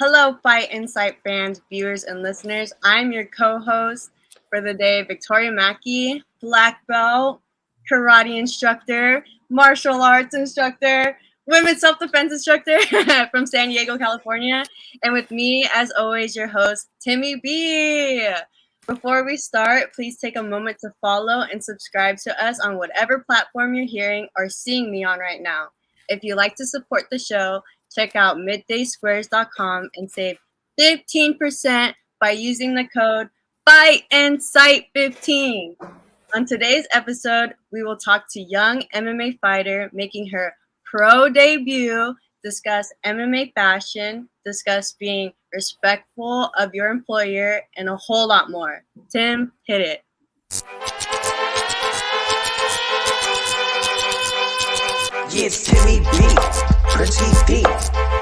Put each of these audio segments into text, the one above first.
Hello, Fight Insight fans, viewers, and listeners. I'm your co-host for the day, Victoria Mackey, black belt, karate instructor, martial arts instructor, women's self-defense instructor from San Diego, California. And with me, as always, your host, Timmy B. Before we start, please take a moment to follow and subscribe to us on whatever platform you're hearing or seeing me on right now. If you'd like to support the show, check out middaysquares.com and save 15% by using the code FIGHTINSIGHT15. On today's episode, we will talk to young MMA fighter making her pro debut, discuss MMA fashion, discuss being respectful of your employer, and a whole lot more. Tim, hit it. Yes, Timmy B, Pretty D,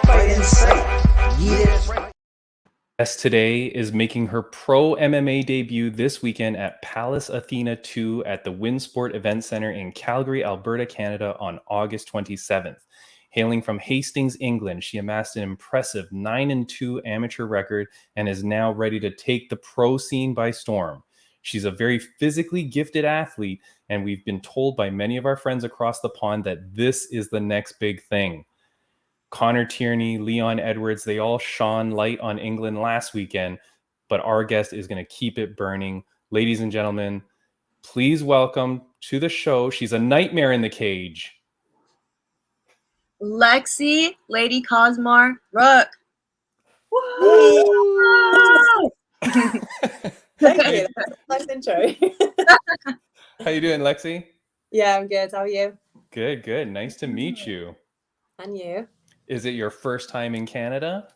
Fight Insight, yeah. Guest today is making her pro MMA debut this weekend at Pallas Athena II at the Winsport Event Center in Calgary, Alberta, Canada on August 27th. Hailing from Hastings, England, she amassed an impressive 9-2 amateur record and is now ready to take the pro scene by storm. She's a very physically gifted athlete, and we've been told by many of our friends across the pond that this is the next big thing. Connor Tierney, Leon Edwards, they all shone light on England last weekend, but our guest is going to keep it burning. Ladies and gentlemen, please welcome to the show. She's a nightmare in the cage, Lexi, Lady Koszmar, Rook. Thank you. Nice intro. How you doing, Lexi? Yeah, I'm good. How are you? Good. Nice to meet you. And you? Is it your first time in Canada?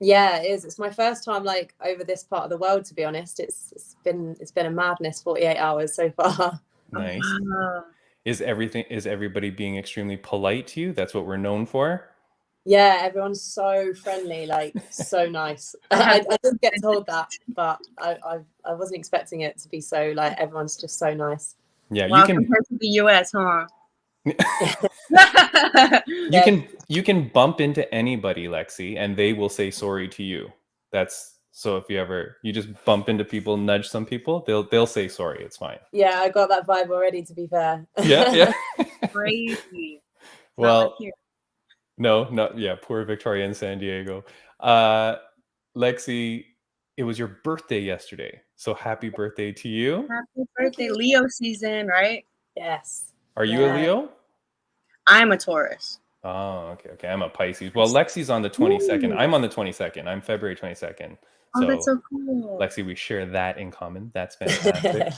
Yeah, it is. It's my first time over this part of the world, to be honest. It's been a madness 48 hours so far. Nice. Is everybody being extremely polite to you? That's what we're known for. Yeah, everyone's so friendly, so nice. I didn't get told that, but I wasn't expecting it to be so everyone's just so nice. Yeah, wow, compared to the US, huh? You can bump into anybody, Lexi, and they will say sorry to you. That's so if you just bump into people, nudge some people, they'll say sorry. It's fine. Yeah, I got that vibe already, to be fair. Yeah. Crazy. Well, no, poor Victoria in San Diego. Lexi, it was your birthday yesterday, so happy birthday to you. Happy birthday, Leo season, right? Yes. Are you a Leo? I'm a Taurus. Oh, okay. I'm a Pisces. Well, Lexi's on the 22nd. Ooh. I'm on the 22nd. I'm February 22nd. Oh, that's so cool. Lexi, we share that in common. That's fantastic.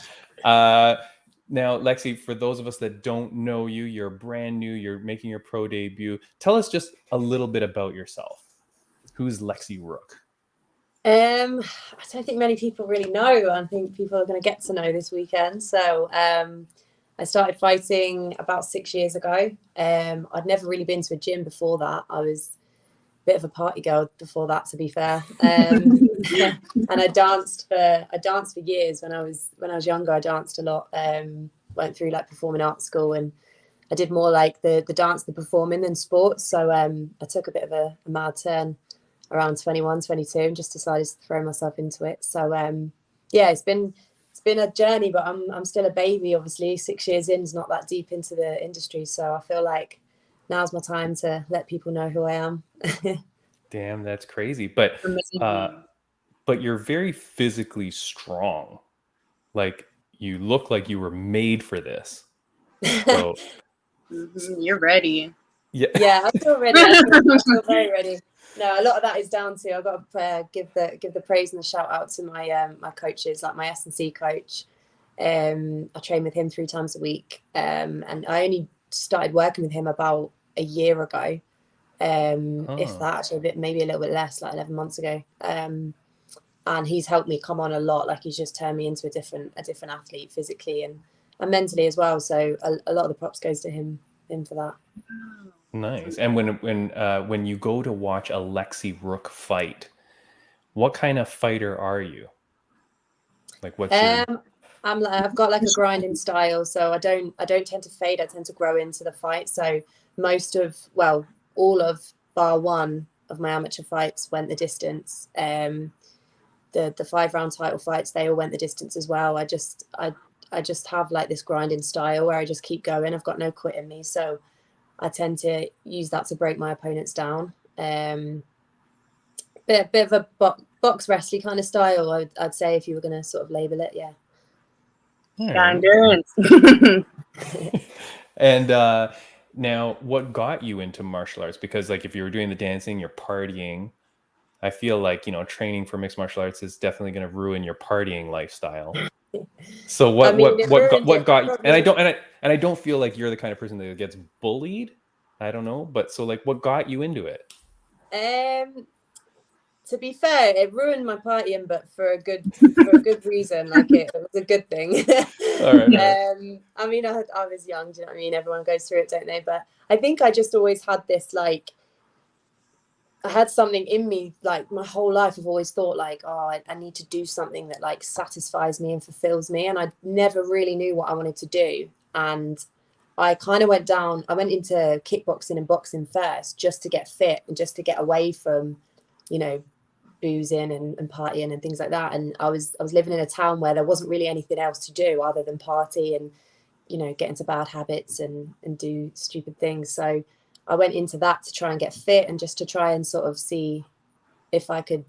Now, Lexi, for those of us that don't know you, you're brand new. You're making your pro debut. Tell us just a little bit about yourself. Who's Lexi Rook? I don't think many people really know. I think people are going to get to know this weekend. So I started fighting about 6 years ago. I'd never really been to a gym before that. I was a bit of a party girl before that, to be fair. And I danced for years when I was younger. I danced a lot. Went through performing arts school, and I did more the dance, the performing than sports. So I took a bit of a mad turn around 21, 22 and just decided to throw myself into it. So it's been a journey, but I'm still a baby. Obviously 6 years in is not that deep into the industry, so I feel like now's my time to let people know who I am. Damn, that's crazy. But you're very physically strong. You look like you were made for this. So you're ready. Yeah, I feel ready. I feel very ready. No, a lot of that is down to I've got to give the praise and the shout out to my my coaches, like my S&C coach. I train with him 3 times a week, and I only started working with him about a year ago, if that, actually maybe a little bit less, 11 months ago. And he's helped me come on a lot. He's just turned me into a different athlete physically and mentally as well. So a lot of the props goes to him for that. Nice. And when you go to watch a Lexi Rook fight, what kind of fighter are you? What's your... I've got a grinding style, so I don't tend to fade. I tend to grow into the fight. So all of bar one of my amateur fights went the distance. The 5-round title fights, they all went the distance as well. I just have like this grinding style where I just keep going. I've got no quit in me, so I tend to use that to break my opponents down. Bit of a box wrestling kind of style, I'd say, if you were going to sort of label it. Yeah. Endurance. And now, what got you into martial arts? Because like if you were doing the dancing, you're partying. I feel like, training for mixed martial arts is definitely going to ruin your partying lifestyle. So what got you? And I don't feel like you're the kind of person that gets bullied. I don't know, but so like, what got you into it? To be fair, it ruined my partying, but for a good reason. Like it was a good thing. All right. I mean, I was young. Do you know what I mean? Everyone goes through it, don't they? But I think I just always had this, like, I had something in me, like my whole life. I've always thought like, oh, I need to do something that like satisfies me and fulfills me. And I never really knew what I wanted to do. And I kind of went into kickboxing and boxing first, just to get fit and just to get away from, boozing and partying and things like that. And I was living in a town where there wasn't really anything else to do other than party and, get into bad habits and do stupid things. So I went into that to try and get fit and just to try and sort of see if I could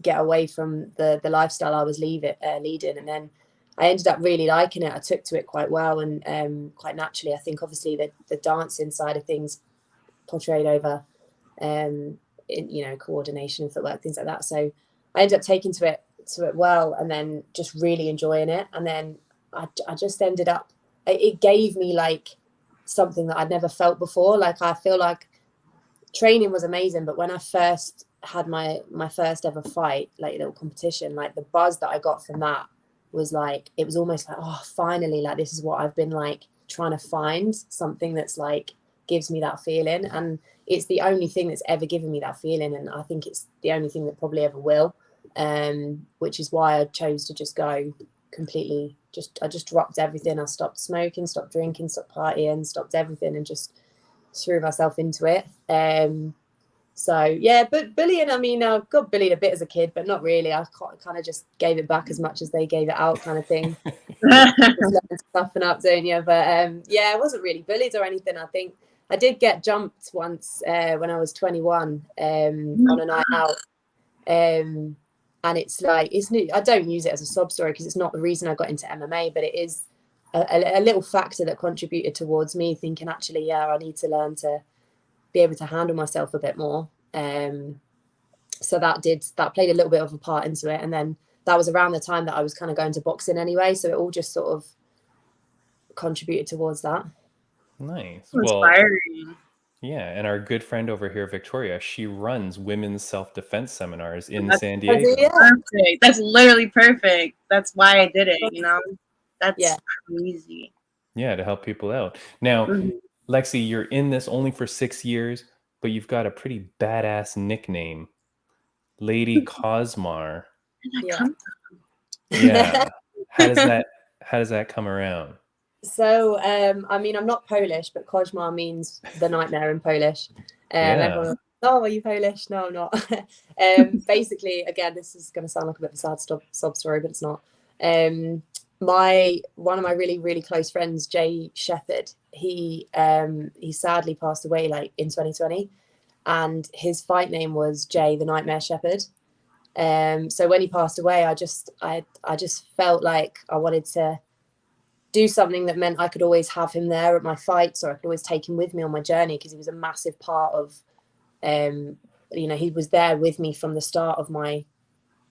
get away from the lifestyle I was leading. And then I ended up really liking it. I took to it quite well and quite naturally. I think obviously the dancing side of things portrayed over coordination and footwork, things like that. So I ended up taking to it well, and then just really enjoying it. And then I just ended up, it gave me like something that I'd never felt before. Like I feel like training was amazing, but when I first had my first ever fight, like little competition, like the buzz that I got from that was like, it was almost like, oh, finally, like this is what I've been like trying to find, something that's like gives me that feeling. And it's the only thing that's ever given me that feeling, and I think it's the only thing that probably ever will, which is why I chose to just go completely, I just dropped everything. I stopped smoking, stopped drinking, stopped partying, stopped everything, and just threw myself into it. So yeah, but bullying, I mean, I got bullied a bit as a kid, but not really. I kind of just gave it back as much as they gave it out, kind of thing. Just learn to toughen up, don't you? But yeah, I wasn't really bullied or anything. I think I did get jumped once when I was 21 on a night out. And it's like, I don't use it as a sob story because it's not the reason I got into MMA, but it is a little factor that contributed towards me thinking, actually, yeah, I need to learn to be able to handle myself a bit more. So that played a little bit of a part into it. And then that was around the time that I was kind of going to boxing anyway. So it all just sort of contributed towards that. Nice. Inspiring. Well, yeah, and our good friend over here, Victoria, she runs women's self-defense seminars in San Diego. Perfect. That's literally perfect. That's why I did it, That's crazy. Yeah, to help people out. Now, Lexi, you're in this only for 6 years, but you've got a pretty badass nickname, Lady Koszmar. Yeah. How does that come around? So, I mean, I'm not Polish, but Koszmar means the nightmare in Polish. Everyone, oh, are you Polish? No, I'm not. Basically, again, this is going to sound like a bit of a sad sob story, but it's not. One of my really, really close friends, Jay Shepherd, he sadly passed away like in 2020, and his fight name was Jay the Nightmare Shepherd. So when he passed away, I just felt like I wanted to do something that meant I could always have him there at my fights, or I could always take him with me on my journey, because he was a massive part of, he was there with me from the start of my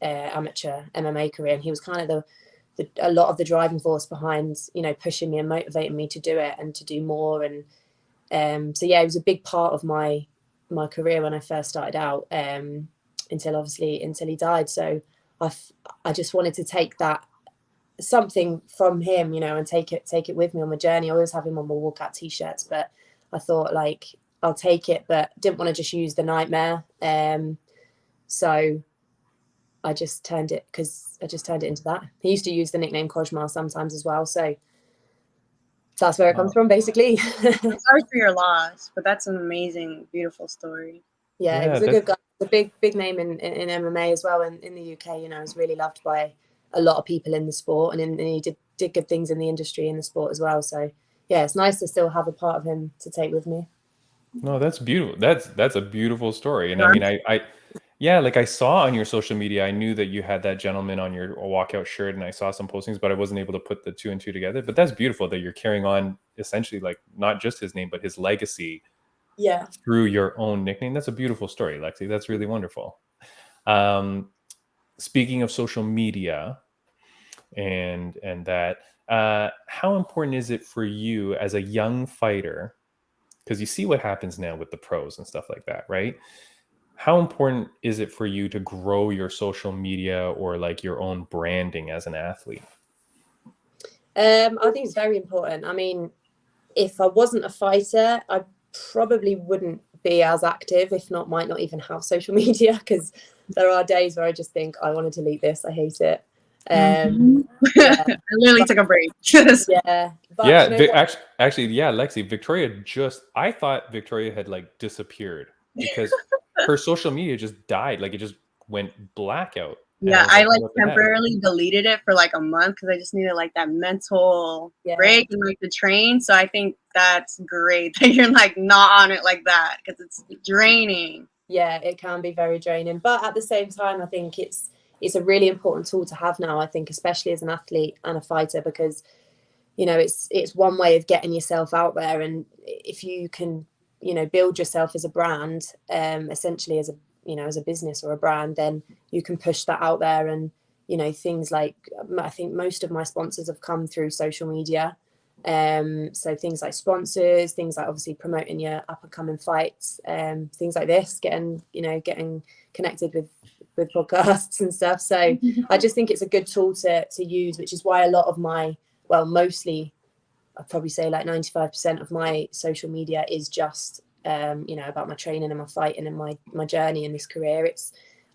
amateur MMA career, and he was kind of a lot of the driving force behind, pushing me and motivating me to do it and to do more. And so yeah, it was a big part of my career when I first started out, until he died. So I just wanted to take that something from him, and take it with me on my journey. I always have him on my walkout t-shirts, but I thought like I'll take it, but didn't want to just use the nightmare. So I just turned it into that. He used to use the nickname Koszmar sometimes as well, so that's where it comes from, basically. I'm sorry for your loss, but that's an amazing, beautiful story. Yeah, it was a that's good guy. A big name in MMA as well, and in the UK, you know, is really loved by a lot of people in the sport, and he did good things in the industry in the sport as well. So yeah, it's nice to still have a part of him to take with me. no, that's beautiful. That's a beautiful story. And I mean, yeah, like I saw on your social media, I knew that you had that gentleman on your walkout shirt, and I saw some postings, but I wasn't able to put the two and two together. But that's beautiful that you're carrying on essentially like not just his name, but his legacy Yeah. through your own nickname. That's a beautiful story, Lexi. That's really wonderful. Um, Speaking of social media and that, how important is it for you as a young fighter? Because you see what happens now with the pros and stuff like that, right? How important is it for you to grow your social media or like your own branding as an athlete? I think it's very important. I mean, if I wasn't a fighter, I probably wouldn't be as active, if not, might not even have social media, because there are days where I just think I want to delete this. I hate it. Yeah. I literally took a break. Yeah. But Yeah, you know actually, yeah, Lexi, I thought Victoria had like disappeared because her social media just died. Like it just went blackout. And I Yeah, was I like, like what the heck? temporarily deleted it for like a month because I just needed like that mental Yeah. break and like the train. So I think that's great that you're like not on it like that because it's draining. Yeah, it can be very draining. But at the same time, I think it's a really important tool to have now, I think, especially as an athlete and a fighter, because you know it's one way of getting yourself out there. And if you can, you know, build yourself as a brand, essentially as a, you know, as a business or a brand, then you can push that out there. And you know, things like, I think most of my sponsors have come through social media. So things like sponsors, things like obviously promoting your up and coming fights, things like this, getting connected with podcasts and stuff. So I just think it's a good tool to use, which is why a lot of my, well, mostly I'd probably say like 95% of my social media is just you know, about my training and my fighting and my journey in this career.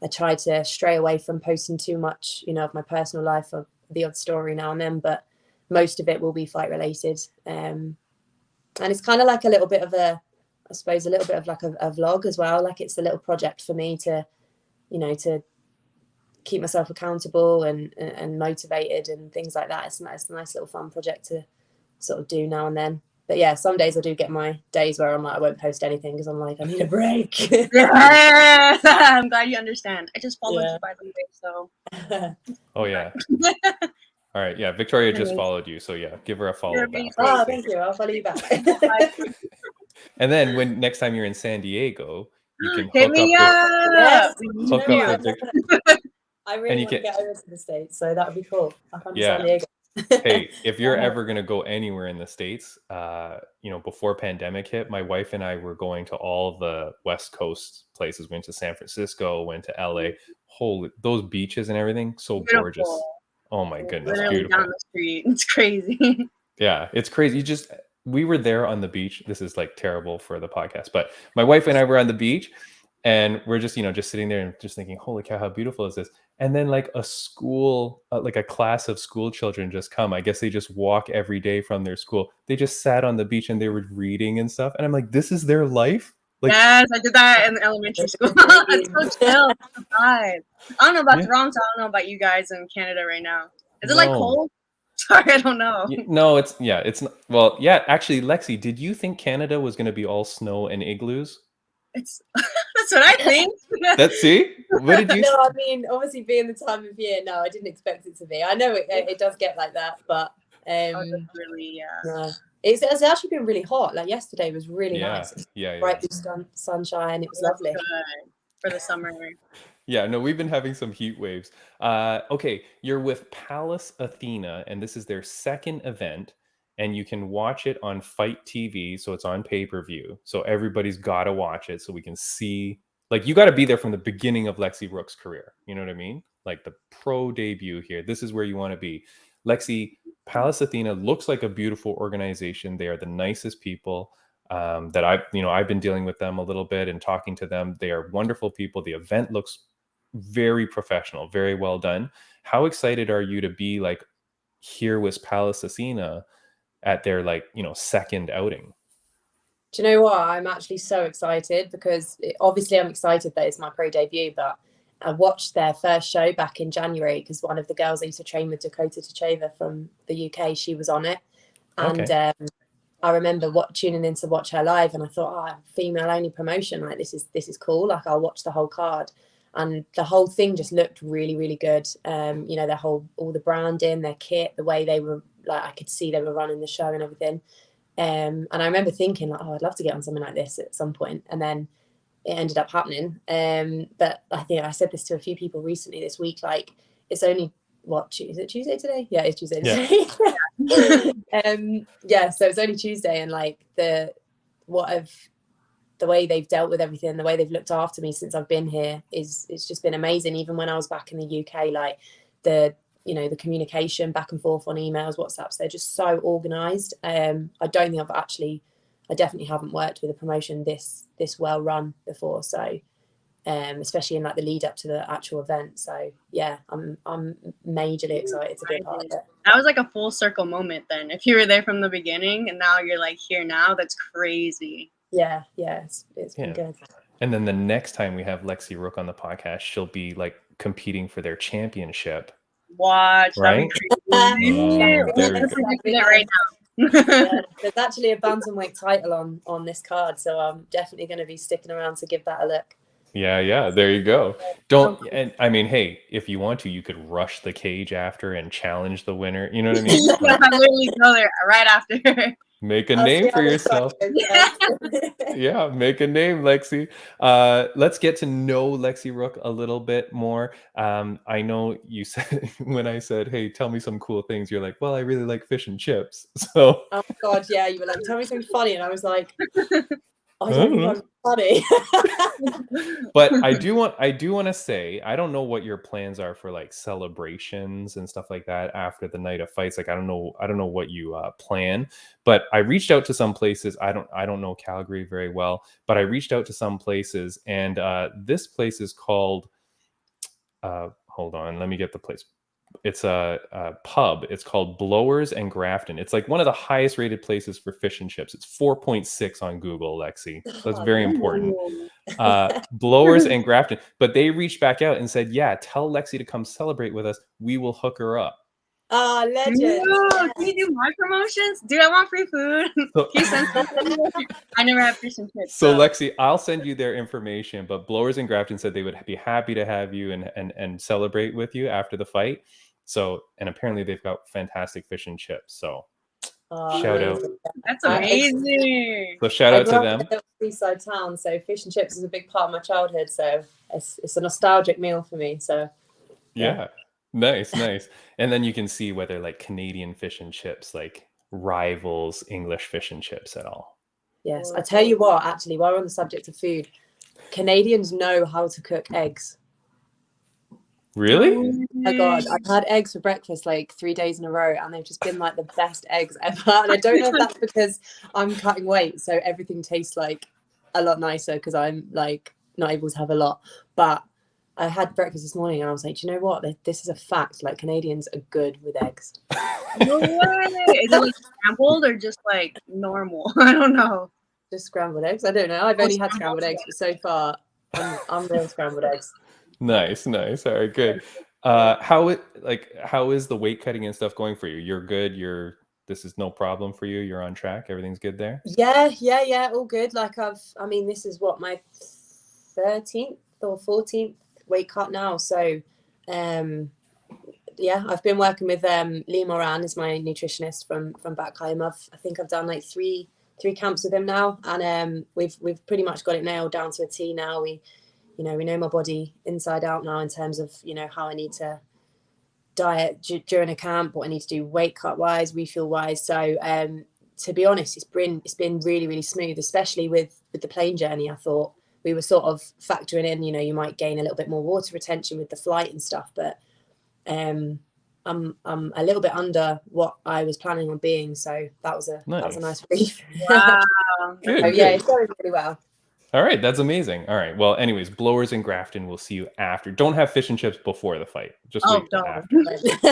I try to stray away from posting too much, you know, of my personal life, or the odd story now and then, but most of it will be fight related. And it's kind of like a little bit of a like a vlog as well. Like it's a little project for me to, you know, to keep myself accountable and motivated and things like that. It's a nice little fun project to sort of do now and then. But yeah, some days I do get my days where I'm like, I won't post anything because I'm like, I need a break. Yeah, I'm glad you understand. I just followed you, by the way, so. Oh yeah. All right. Yeah. Victoria just followed you. So yeah, give her a follow back. Oh, thank you. I'll follow you back. And then when next time you're in San Diego, you can hit hook me up up. with I really want to get over to the States, so that would be cool. I'll come to San Diego. Hey, if you're ever going to go anywhere in the States, you know, before pandemic hit, my wife and I were going to all the West Coast places. Went to San Francisco, went to LA. Holy, those beaches and everything, so Beautiful. gorgeous. Oh my goodness, Literally beautiful. down the street. It's crazy. Yeah, it's crazy. We were there on the beach. This is like terrible for the podcast, but my wife and I were on the beach and we're just, you know, just sitting there and just thinking, holy cow, how beautiful is this? And then like a school, like a class of school children just come. I guess they just walk every day from their school. They just sat on the beach and they were reading and stuff. And I'm like, this is their life? Like, yes, I did that in elementary school. It's so chill. It's a vibe. I don't know about Toronto. I don't know about you guys in Canada right now. Is it like cold? Sorry, I don't know. No, it's not. Well, yeah, actually, Lexi, did you think Canada was going to be all snow and igloos? That's what I think. What did you? No, I mean, obviously being the time of year, no, I didn't expect it to be. I know it does get like that, but really, no. It's actually been really hot. Like yesterday was really nice. Bright blue sunshine. It was lovely for the summer. Yeah, no, we've been having some heat waves. Okay, you're with Pallas Athena, and this is their second event, and you can watch it on Fight TV, so it's on pay-per-view. So everybody's got to watch it so we can see. Like, you got to be there from the beginning of Lexi Rook's career. You know what I mean? Like the pro debut here. This is where you want to be. Lexi, Pallas Athena looks like a beautiful organization. They are the nicest people. That I've been dealing with them a little bit and talking to them. They are wonderful people. The event looks very professional, very well done. How excited are you to be like here with Pallas Athena at their like, you know, second outing? Do you know what? I'm actually so excited because obviously I'm excited that it's my pro debut, but I watched their first show back in January because one of the girls I used to train with, Dakota Tacheva from the UK, she was on it. And I remember tuning in to watch her live, and I thought, oh, female only promotion, like this is cool. Like I'll watch the whole card. And the whole thing just looked really, really good. You know, all the branding, their kit, the way they were, like I could see they were running the show and everything. And I remember thinking, like, oh, I'd love to get on something like this at some point. And then it ended up happening. But I think I said this to a few people recently this week, like it's only is it Tuesday today? Yeah, it's Tuesday today. Yeah. So it's only Tuesday, and like the way they've dealt with everything, the way they've looked after me since I've been here it's just been amazing. Even when I was back in the UK, like the communication back and forth on emails, WhatsApps, they're just so organized. I don't think I definitely haven't worked with a promotion this well run before. So especially in like the lead up to the actual event. So yeah, I'm majorly excited to be a part of it. That was like a full circle moment then. If you were there from the beginning and now you're like here now, that's crazy. Yeah, it's been good. And then the next time we have Lexi Rook on the podcast, she'll be like competing for their championship. Watch, right? Right now. There's actually a bantamweight title on this card, so I'm definitely going to be sticking around to give that a look. Yeah, there you go. And I mean, hey, if you want to, you could rush the cage after and challenge the winner. You know what I mean? I literally go there right after. Make a name for yourself. Yeah, make a name, Lexi. Let's get to know Lexi Rook a little bit more. I know you said, when I said, hey, tell me some cool things, you're like, well, I really like fish and chips. So oh God, yeah, you were like, tell me something funny, and I was like, I don't think I'm funny. But I do want to say, I don't know what your plans are for like celebrations and stuff like that after the night of fights. Like I don't know what you plan, but I reached out to some places. I don't know Calgary very well, but I reached out to some places, and this place is called hold on, let me get the place. It's a pub. It's called Blowers and Grafton. It's like one of the highest rated places for fish and chips. It's 4.6 on Google, Lexi. So that's very important. Blowers and Grafton. But they reached back out and said, yeah, tell Lexi to come celebrate with us. We will hook her up. Oh, legend. Can you do my promotions? Dude, I want free food. So, I never had fish and chips. So Lexi, I'll send you their information, but Blowers and Grafton said they would be happy to have you and celebrate with you after the fight. So, and apparently they've got fantastic fish and chips. So shout out. That's amazing. So shout out to them. I grew up in a seaside town, so fish and chips is a big part of my childhood. So it's a nostalgic meal for me. So yeah. Nice. And then you can see whether like Canadian fish and chips like rivals English fish and chips at all. Yes. I tell you what, actually, while we're on the subject of food, Canadians know how to cook eggs. Really? Oh my God, I've had eggs for breakfast like 3 days in a row, and they've just been like the best eggs ever. And I don't know if that's because I'm cutting weight, so everything tastes like a lot nicer because I'm like not able to have a lot. But I had breakfast this morning and I was like, do you know what? This is a fact. Like Canadians are good with eggs. No way. Is it like scrambled or just like normal? I don't know. Just scrambled eggs. I don't know. I've only had scrambled eggs, but so far I'm real scrambled eggs. Nice. All right, good. How is the weight cutting and stuff going for you? You're good. This is no problem for you. You're on track. Everything's good there. Yeah. All good. Like this is what my 13th or 14th weight cut now. So, I've been working with Lee Moran is my nutritionist from back home. I think I've done like three camps with him now, and we've pretty much got it nailed down to a T now. We know my body inside out now in terms of, how I need to diet during a camp, what I need to do weight cut wise, refuel wise. So to be honest, it's been really, really smooth, especially with the plane journey. I thought we were sort of factoring in, you might gain a little bit more water retention with the flight and stuff, but I'm a little bit under what I was planning on being. So that was a nice relief. Wow. Good. It's going really well. All right, that's amazing. All right, well, anyways, Blowers and Grafton, we'll see you after. Don't have fish and chips before the fight. Just wait till after.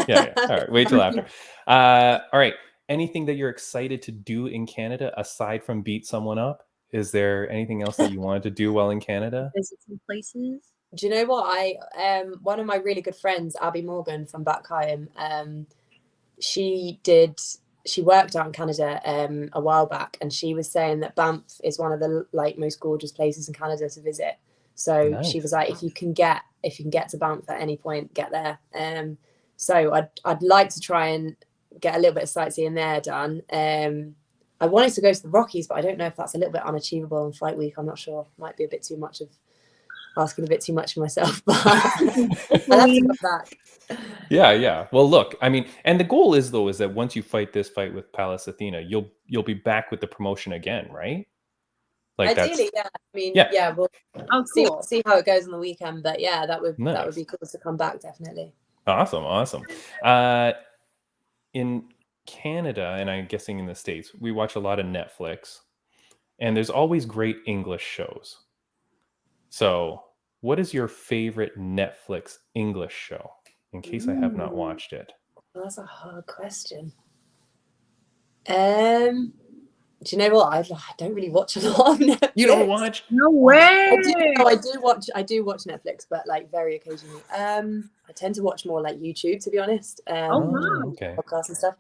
Yeah. All right, wait till after. All right, anything that you're excited to do in Canada aside from beat someone up? Is there anything else that you wanted to do while in Canada? Visit some places. Do you know what? One of my really good friends, Abby Morgan from back home, she worked out in Canada a while back, and she was saying that Banff is one of the like most gorgeous places in Canada to visit. So Nice. she was like, if you can get to Banff at any point, get there. So I'd like to try and get a little bit of sightseeing there done. I wanted to go to the Rockies, but I don't know if that's a little bit unachievable on fight week. I'm not sure. Might be a bit too much of asking a bit too much of myself, but I'll have to come back. Yeah. Well, look, I mean, and the goal is that once you fight this fight with Pallas Athena, you'll be back with the promotion again, right? Like Ideally, yeah. I mean, Yeah. yeah, we'll Oh, see cool. how it goes on the weekend. But yeah, that would Nice. be cool to come back, definitely. Awesome. In Canada, and I'm guessing in the States, we watch a lot of Netflix, and there's always great English shows. So, what is your favorite Netflix English show? In case I have not watched it. Well, that's a hard question. Do you know what? I don't really watch a lot of Netflix. You don't watch? No way. I do watch Netflix, but like very occasionally. I tend to watch more like YouTube, to be honest. wow. Okay. Podcasts and stuff.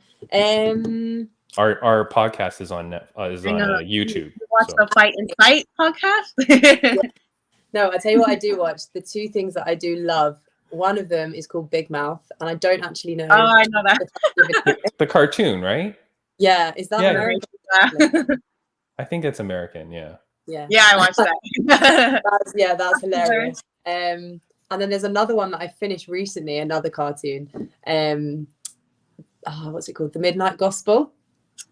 Our podcast is on YouTube. You watch so. the Fight and Fight podcast? No, I tell you what, I do watch. The two things that I do love. One of them is called Big Mouth, and I don't actually know. Oh, I know that. The cartoon, right? Yeah, is that American? I think it's American. Yeah. Yeah, I watched that. that's hilarious. And then there's another one that I finished recently, another cartoon. What's it called? The Midnight Gospel.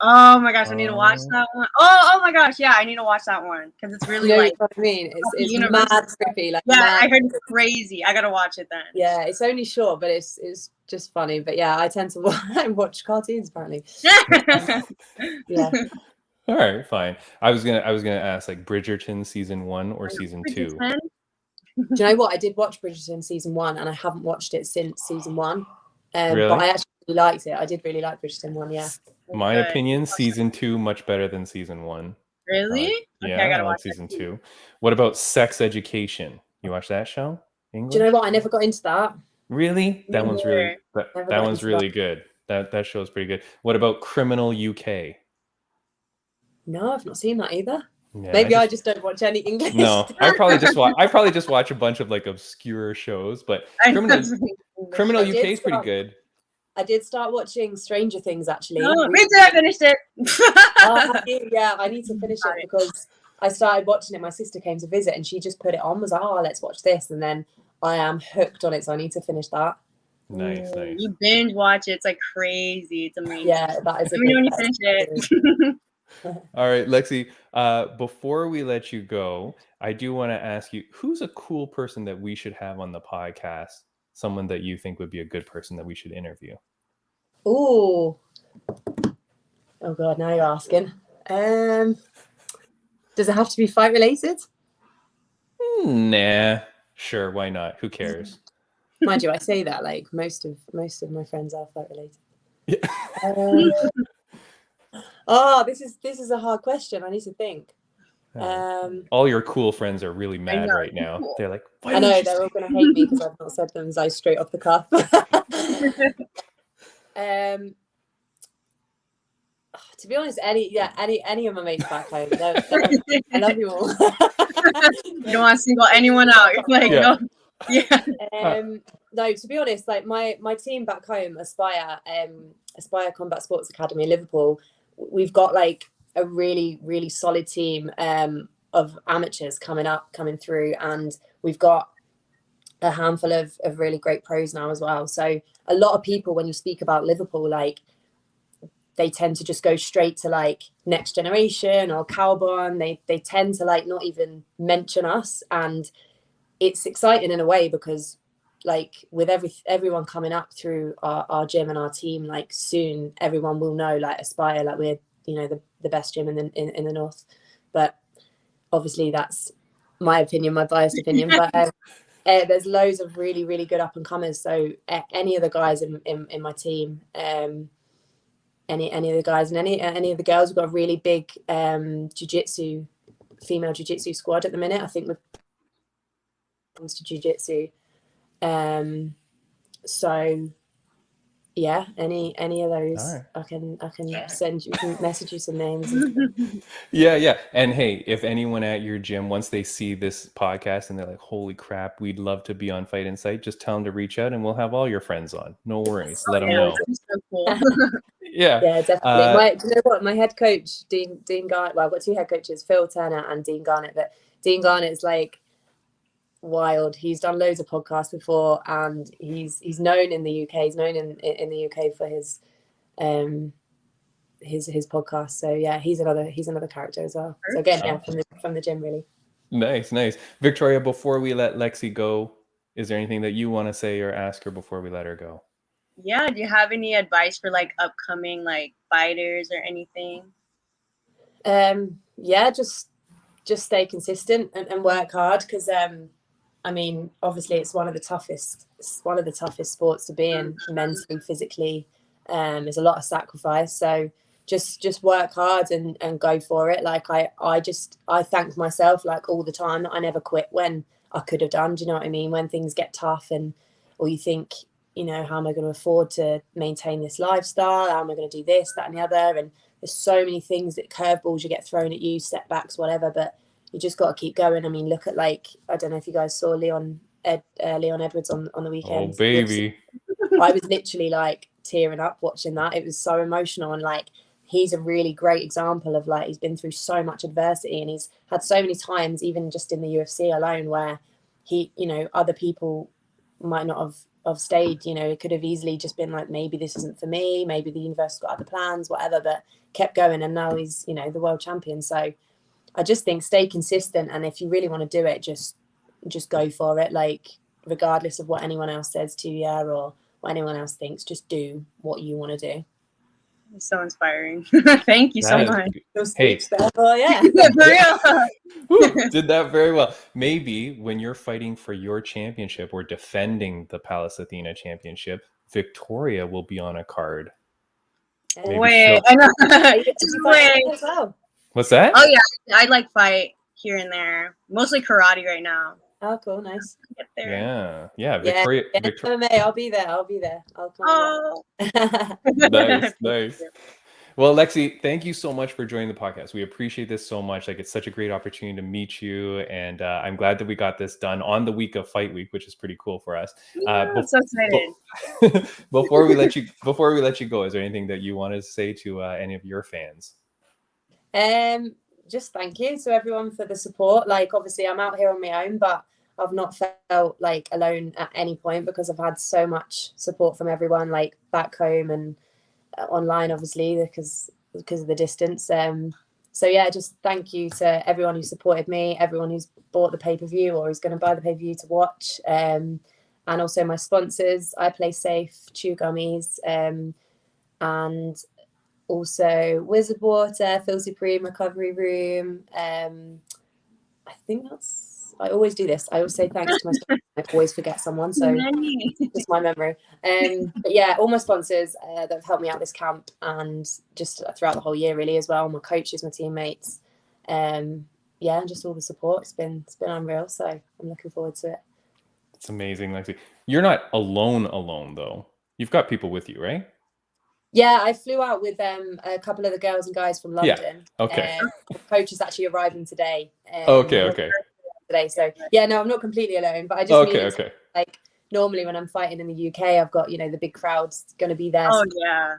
Oh my gosh, I need to watch that one. Oh my gosh, yeah, I need to watch that one because it's really like. What I mean, it's mad trippy. Like, I heard it's crazy. I gotta watch it then. Yeah, it's only short, but it's just funny. But yeah, I tend to watch cartoons apparently. Yeah. All right, fine. I was gonna ask like Bridgerton season 1 or season 2. Do you know what? I did watch Bridgerton season 1, and I haven't watched it since season 1. Really? But I actually liked it. I did really like Bridgerton 1. Yeah. My opinion, season 2 much better than season 1. Really? Yeah, okay, I gotta like watch season 2. What about Sex Education? You watch that show? English? Do you know what? I never got into that. Really? That one's really that one's really good. That show's pretty good. What about Criminal UK? No, I've not seen that either. Yeah, Maybe I just don't watch any English. No, I probably just watch a bunch of like obscure shows, but Criminal UK is pretty good. I did start watching Stranger Things actually. Oh, me too. I finished it. I need to finish it because I started watching it. My sister came to visit and she just put it on. Was like, oh, let's watch this, and then I am hooked on it. So I need to finish that. Nice. You binge watch it. It's like crazy. It's amazing. Yeah, that is. Let me know when you finish it. All right, Lexi, before we let you go, I do want to ask you, who's a cool person that we should have on the podcast? Someone that you think would be a good person that we should interview? Oh God, now you're asking. Does it have to be fight related? Nah, sure, why not? Who cares? Mind you, I say that like most of my friends are fight related. Yeah. This is a hard question. I need to think. All your cool friends are really mad right now. They're like, I know they're all going to hate me because I've not said them straight off the cuff. To be honest, any of my mates back home, I love you all. You don't want to single anyone out. You're like, no. Yeah. No, to be honest, like my team back home, Aspire Combat Sports Academy in Liverpool, we've got like a really, really solid team of amateurs coming through, and we've got a handful of really great pros now as well. So a lot of people, when you speak about Liverpool, like they tend to just go straight to like Next Generation or Cowborn. They tend to like not even mention us, and it's exciting in a way because like with everyone coming up through our gym and our team, like soon everyone will know like Aspire, like we're the best gym in the north. But obviously that's my opinion, my biased opinion. But there's loads of really, really good up and comers. So any of the guys in my team, any of the guys and any of the girls, we've got a really big jiu-jitsu female jiu-jitsu squad at the minute. I think when it comes to jiu-jitsu. So yeah, any of those, All right. I can send you, message you some names. Yeah. And hey, if anyone at your gym, once they see this podcast and they're like, holy crap, we'd love to be on Fight Insight, just tell them to reach out and we'll have all your friends on. No worries. Let them know. So cool. Yeah. Yeah, definitely. Do you know what? My head coach, Dean Garnett, well, I've got two head coaches, Phil Turner and Dean Garnett, but Dean Garnett is like wild. He's done loads of podcasts before, and he's known in the UK. He's known in the UK for his podcast. So yeah, he's another character as well. So again, yeah, from the gym, really. Nice. Victoria, before we let Lexi go, is there anything that you want to say or ask her before we let her go? Yeah, do you have any advice for like upcoming like fighters or anything? Yeah, just stay consistent and work hard, because I mean, obviously it's one of the toughest sports to be in, mentally, physically. There's a lot of sacrifice, so just work hard and go for it. Like I thank myself like all the time that I never quit when I could have done. Do you know what I mean? When things get tough or you think, you know, how am I going to afford to maintain this lifestyle? How am I going to do this, that, and the other? And there's so many things, that curveballs you get thrown at you, setbacks, whatever. But you just got to keep going. I mean, look at, like, I don't know if you guys saw Leon Edwards on the weekend. Oh, baby. I was literally like tearing up watching that. It was so emotional, and like he's a really great example of like, he's been through so much adversity, and he's had so many times, even just in the UFC alone, where he, you know, other people might not have stayed. You know, it could have easily just been like, maybe this isn't for me, maybe the universe got other plans, whatever, but kept going, and now he's, you know, the world champion. So I just think stay consistent, and if you really want to do it, just go for it, like regardless of what anyone else says to you or what anyone else thinks. Just do what you want to do. It's so inspiring. Thank you so much. Hey. Well, yeah. For real. Did that very well. Maybe when you're fighting for your championship or defending the Pallas Athena championship, Victoria will be on a card. Wait. Wait. What's that? Oh yeah, I like fight here and there. Mostly karate right now. Oh, cool, nice. Get there. Yeah. Victoria. MMA, I'll be there. I'll come. Oh. Nice. Well, Lexi, thank you so much for joining the podcast. We appreciate this so much. Like, it's such a great opportunity to meet you, and I'm glad that we got this done on the week of Fight Week, which is pretty cool for us. I'm so excited. Before we let you go, is there anything that you want to say to any of your fans? Just thank you to everyone for the support. Like, obviously I'm out here on my own, but I've not felt like alone at any point, because I've had so much support from everyone, like back home and online, obviously, because of the distance. So yeah, just thank you to everyone who supported me, everyone who's bought the pay-per-view or is going to buy the pay-per-view to watch, and also my sponsors, I Play Safe, Chew Gummies, and also Wizard Water, Phil Supreme Recovery Room. I think I always do this. I always say thanks to my sponsors. I always forget someone, so just my memory. But yeah, all my sponsors that have helped me out this camp and just throughout the whole year, really, as well. My coaches, my teammates, and just all the support. It's been unreal. So I'm looking forward to it. It's amazing, Lexi. You're not alone though. You've got people with you, right? Yeah, I flew out with a couple of the girls and guys from London. Yeah. Okay. The coach is actually arriving today. Okay. Today, so yeah, no, I'm not completely alone, but I just mean like normally when I'm fighting in the UK, I've got, you know, the big crowd's going to be there. Oh yeah.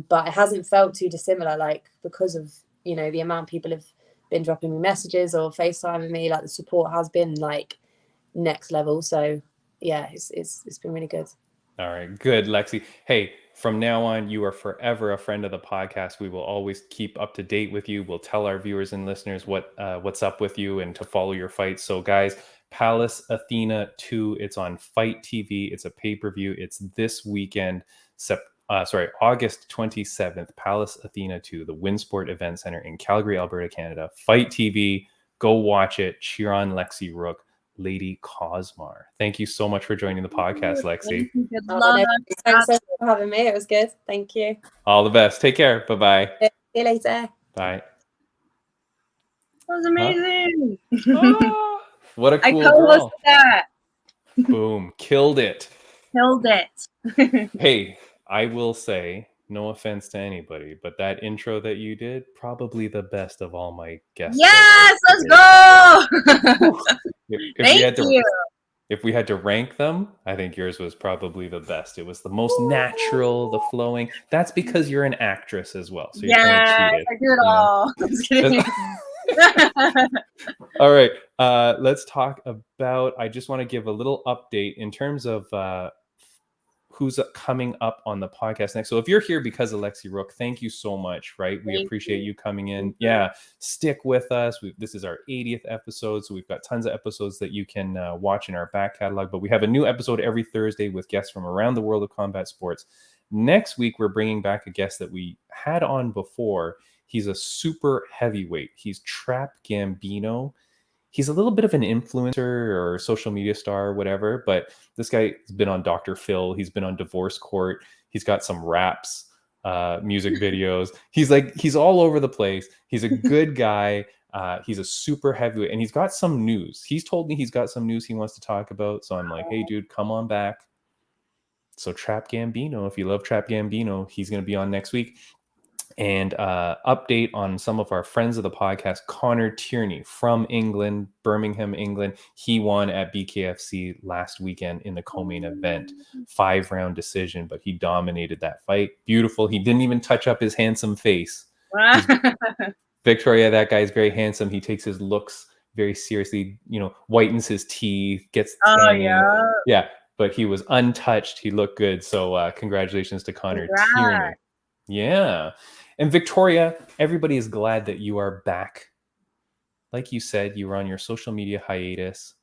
But it hasn't felt too dissimilar, like, because of, you know, the amount people have been dropping me messages or FaceTiming me. Like, the support has been like next level. So yeah, it's been really good. All right, good, Lexi. Hey, from now on, you are forever a friend of the podcast. We will always keep up to date with you. We'll tell our viewers and listeners what's up with you and to follow your fights. So guys, Pallas Athena 2, it's on Fight TV. It's a pay-per-view. It's this weekend, August 27th, Pallas Athena 2, the Winsport Event Center in Calgary, Alberta, Canada. Fight TV, go watch it. Cheer on Lexi Rook, Lady Koszmar. Thank you so much for joining the podcast, Lexi. Good luck. Thanks so much for having me. It was good. Thank you. All the best. Take care. Bye-bye. See you later. Bye. That was amazing. Oh, what a I cool co-hosted girl. that. Boom. Killed it. Killed it. Hey, I will say, no offense to anybody, but that intro that you did, probably the best of all my guests. Yes, let's go. If we Thank had to, you. if we had to rank them, I think yours was probably the best. It was the most natural, the flowing. That's because you're an actress as well, so you're kind of Yes, cheated. I do it all. I'm just kidding. All right, let's talk about. I just want to give a little update in terms of who's coming up on the podcast next. So if you're here because of Lexi Rook, thank you so much, right? We Thank appreciate you coming in. Mhm. Yeah, stick with us. This is our 80th episode, so we've got tons of episodes that you can watch in our back catalog, but we have a new episode every Thursday with guests from around the world of combat sports. Next week, we're bringing back a guest that we had on before. He's a super heavyweight. He's Trap Gambino. He's a little bit of an influencer or social media star or whatever, but this guy has been on Dr. Phil. He's been on Divorce Court. He's got some raps, music videos. He's all over the place. He's a good guy. He's a super heavyweight, and he's got some news. He's told me he's got some news he wants to talk about. So I'm like, hey, dude, come on back. So Trap Gambino, if you love Trap Gambino, he's going to be on next week. And update on some of our friends of the podcast. Connor Tierney from England, Birmingham, England. He won at BKFC last weekend in the co-main event. 5-round decision, but he dominated that fight. Beautiful. He didn't even touch up his handsome face. Victoria, that guy is very handsome. He takes his looks very seriously, whitens his teeth, gets yeah, but he was untouched. He looked good. So congratulations to Connor Tierney. Yeah. And Victoria, everybody is glad that you are back. Like you said, you were on your social media hiatus.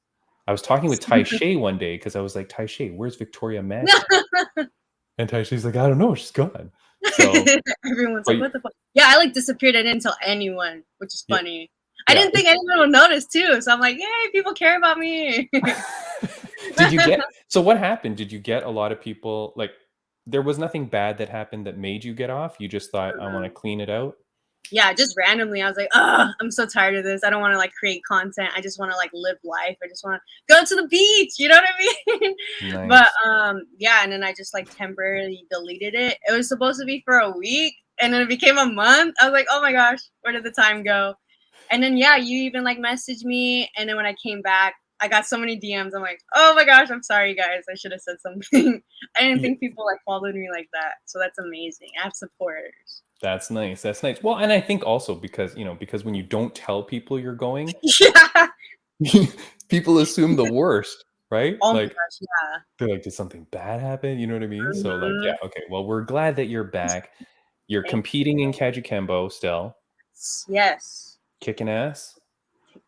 I was talking with Tai Shay one day because I was like, Tai Shay, where's Victoria Mackey? And Tai Shay's like, I don't know, she's gone. So everyone's like, what the fuck? Yeah, I disappeared. I didn't tell anyone, which is funny. I didn't think anyone would notice too. So I'm like, yay, people care about me. So what happened? Did you get a lot of people there was nothing bad that happened that made you get off? You just thought, I want to clean it out? Yeah, just randomly. I was like, I'm so tired of this. I don't want to create content. I just want to live life. I just want to go to the beach. You know what I mean? Nice. But yeah, and then I just temporarily deleted it. It was supposed to be for a week, and then it became a month. I was like, oh my gosh, where did the time go? And then yeah, you even messaged me, and then when I came back, I got so many DMs. I'm like, oh my gosh, I'm sorry guys. I should have said something. I didn't think people followed me like that. So that's amazing. I have supporters. That's nice. That's nice. Well, and I think also because when you don't tell people you're going, people assume the worst, right? Oh my gosh, yeah. They're like, did something bad happen? You know what I mean? So yeah, okay. Well, we're glad that you're back. You're competing in Kajukenbo still. Yes. Kicking ass.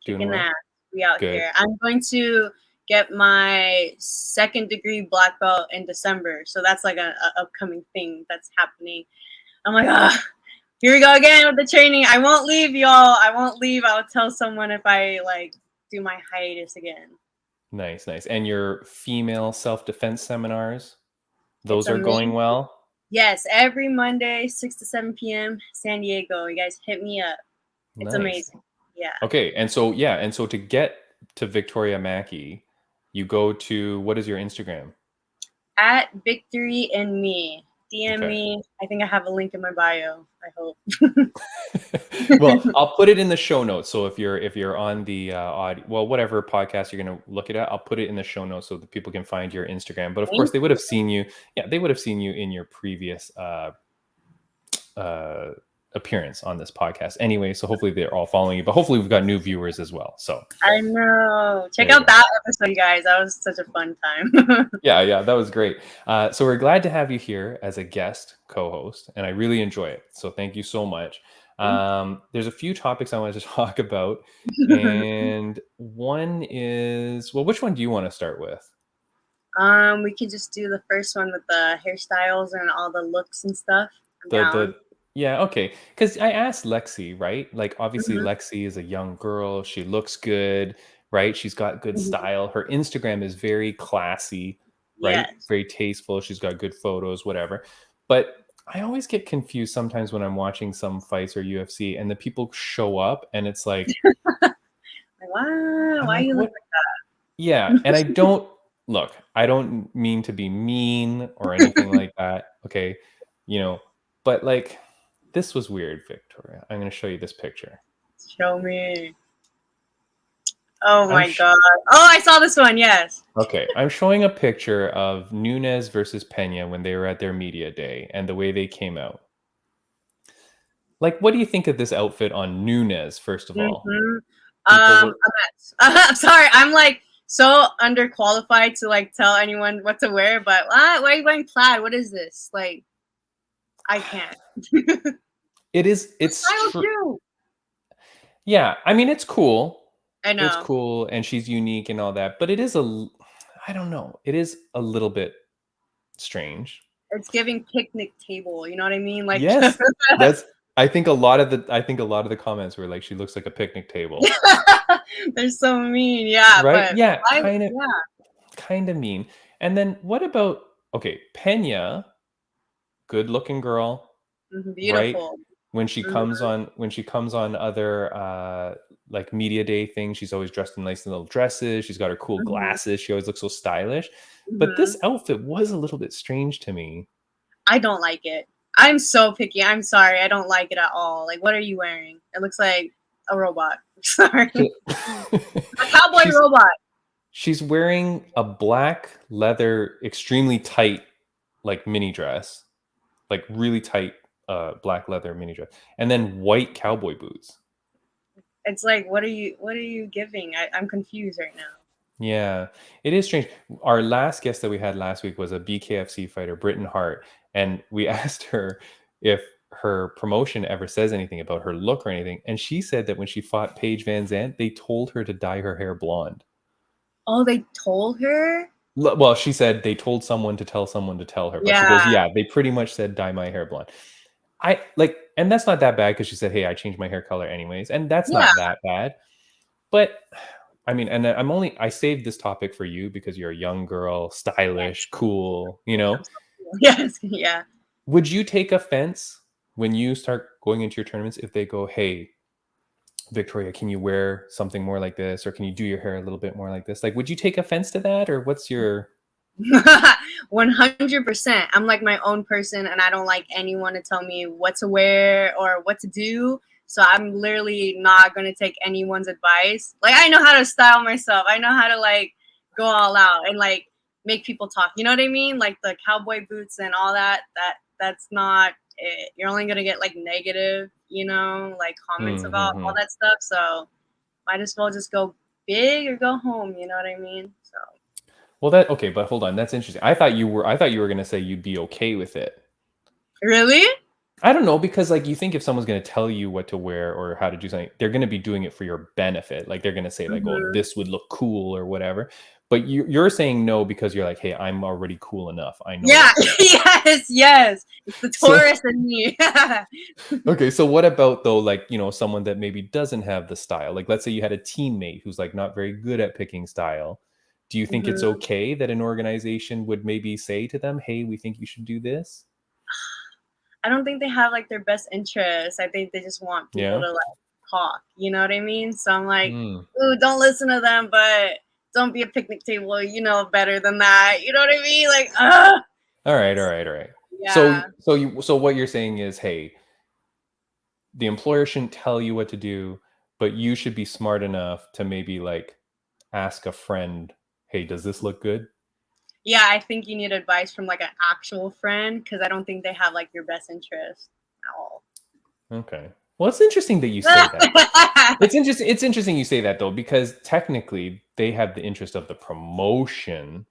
Kicking ass. We out here. I'm going to get my 2nd degree black belt in December. So that's a upcoming thing that's happening. I'm like, here we go again with the training. I won't leave, y'all. I won't leave. I'll tell someone if I do my hiatus again. Nice. And your female self-defense seminars, those are going well? Yes, every Monday, 6 to 7 p.m. San Diego. You guys hit me up. It's amazing. Yeah. Okay. And so to get to Victoria Mackey, you go to, what is your Instagram? At Victory and Me. DM me. I think I have a link in my bio. I hope. Well, I'll put it in the show notes. So if you're on the whatever podcast you're going to look it at, I'll put it in the show notes so that people can find your Instagram. But of course, they would have seen you. Yeah, they would have seen you in your previous appearance on this podcast anyway, so hopefully they're all following you, but hopefully we've got new viewers as well. So I know, check out that episode, guys. That was such a fun time. yeah, that was great. So we're glad to have you here as a guest co-host, and I really enjoy it, so thank you so much. There's a few topics I wanted to talk about, and one is, well, which one do you want to start with? We could just do the first one with the hairstyles and all the looks and stuff. Yeah, okay. Because I asked Lexi, right? Obviously, Lexi is a young girl. She looks good, right? She's got good style. Her Instagram is very classy, right? Yes. Very tasteful. She's got good photos, whatever. But I always get confused sometimes when I'm watching some fights or UFC and the people show up and it's like, Like, wow, I'm why like, you look what? Yeah. And I don't mean to be mean or anything like that. Okay. But like, this was weird, Victoria. I'm going to show you this picture. Show me. Oh I'm my God. Oh, I saw this one. Yes. Okay, I'm showing a picture of Nunes versus Pena when they were at their media day and the way they came out. Like, what do you think of this outfit on Nunes, first of all? Mm-hmm. People A were mess. I'm sorry. I'm like so underqualified to like tell anyone what to wear. But why are you wearing plaid? What is this? Like, I can't. it's Style true. too. Yeah, I mean, it's cool. I It's know. cool and she's unique and all that, but I don't know. It is a little bit strange. It's giving picnic table. You know what I mean? Like, Yes. That's I think a lot of the comments were like she looks like a picnic table. they're so mean. Yeah, Right? but Yeah, I kind of mean. And then what about Pena, good looking girl, right? beautiful. When she comes on other like media day things, she's always dressed in nice little dresses. She's got her cool glasses. She always looks so stylish. But this outfit was a little bit strange to me. I don't like it. I'm so picky. I'm sorry. I don't like it at all. Like, what are you wearing? It looks like a robot. Sorry. A cowboy robot. She's wearing a black leather, extremely tight, like mini dress, like really tight black leather mini dress, and then white cowboy boots. It's like, what are you giving? I'm confused right now. Yeah, it is strange. Our last guest that we had last week was a BKFC fighter, Britton Hart, and we asked her if her promotion ever says anything about her look or anything, and she said that when she fought Paige Van Zandt, they told her to dye her hair blonde. Oh, they told her? Well, she said they told someone to tell her, but she goes, yeah, they pretty much said dye my hair blonde. And that's not that bad because she said, hey, I changed my hair color anyways, and that's not that bad. But I mean, and I saved this topic for you because you're a young girl, stylish, cool, Yes, yeah. Would you take offense when you start going into your tournaments if they go, hey, Victoria, can you wear something more like this? Or can you do your hair a little bit more like this? Like, would you take offense to that? Or what's your... 100%. I'm like my own person and I don't like anyone to tell me what to wear or what to do. So I'm literally not going to take anyone's advice. Like, I know how to style myself. I know how to like go all out and like make people talk. You know what I mean? Like the cowboy boots and all that. That's not it. You're only going to get like negative, like comments about all that stuff. So might as well just go big or go home. You know what I mean? So. Well, but hold on. That's interesting. I thought you were going to say you'd be okay with it. Really? I don't know, because like you think if someone's going to tell you what to wear or how to do something, they're going to be doing it for your benefit. Like they're going to say like, oh, this would look cool or whatever. But you're saying no because you're like, hey, I'm already cool enough. I know. Yeah. yes. It's the Taurus in me. Okay. So what about though, like, someone that maybe doesn't have the style? Like, let's say you had a teammate who's like not very good at picking style. Do you think it's okay that an organization would maybe say to them, hey, we think you should do this? I don't think they have like their best interests. I think they just want people to like talk. You know what I mean? So I'm like, ooh, don't listen to them, but don't be a picnic table. You know better than that. You know what I mean? Like, All right. Yeah. So what you're saying is, hey, the employer shouldn't tell you what to do, but you should be smart enough to maybe like ask a friend, hey, does this look good? Yeah, I think you need advice from like an actual friend because I don't think they have like your best interest at all. Okay. Well, it's interesting that you say that. It's interesting you say that though, because technically they have the interest of the promotion.